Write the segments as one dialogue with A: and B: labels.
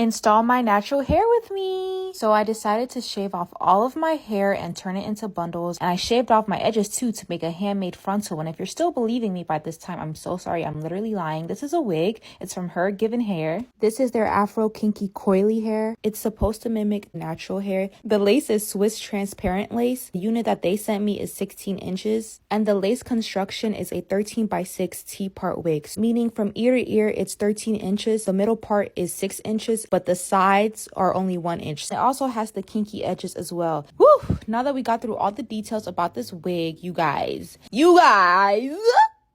A: Install my natural hair with me. So I decided to shave off all of my hair and turn it into bundles. And I shaved off my edges too to make a handmade frontal. And if you're still believing me by this time, I'm so sorry. I'm literally lying. This is a wig. It's from Hergivenhair. This is their Afro Kinky Coily hair. It's supposed to mimic natural hair. The lace is Swiss transparent lace. The unit that they sent me is 16 inches. And the lace construction is a 13 by 6 T-part wig. Meaning from ear to ear, it's 13 inches. The middle part is 6 inches, but the sides are only 1 inch. It also has the kinky edges as well. Woo! Now that we got through all the details about this wig, you guys,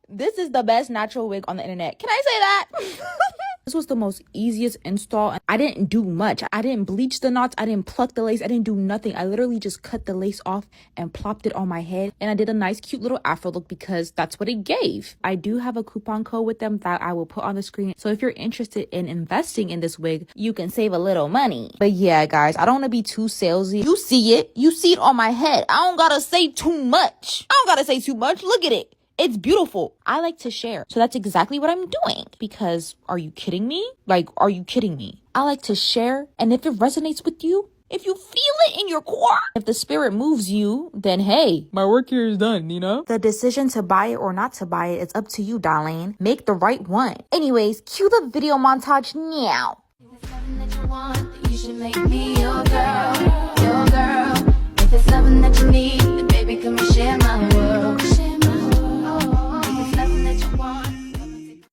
A: this is the best natural wig on the internet. Can I say that? This was the most easiest install. I didn't do much. I didn't bleach the knots. I didn't pluck the lace. I didn't do nothing. I literally just cut the lace off and plopped it on my head. And I did a nice cute little afro look because that's what it gave. I do have a coupon code with them that I will put on the screen. So if you're interested in investing in this wig, you can save a little money. But yeah, guys, I don't want to be too salesy. You see it. You see it on my head. I don't gotta say too much. Look at it. It's beautiful. I like to share. So that's exactly what I'm doing. Because are you kidding me? Are you kidding me? I like to share. And if it resonates with you, if you feel it in your core, if the spirit moves you, then hey, my work here is done, you know? The decision to buy it or not to buy it is up to you, darling. Make the right one. Anyways, cue the video montage now.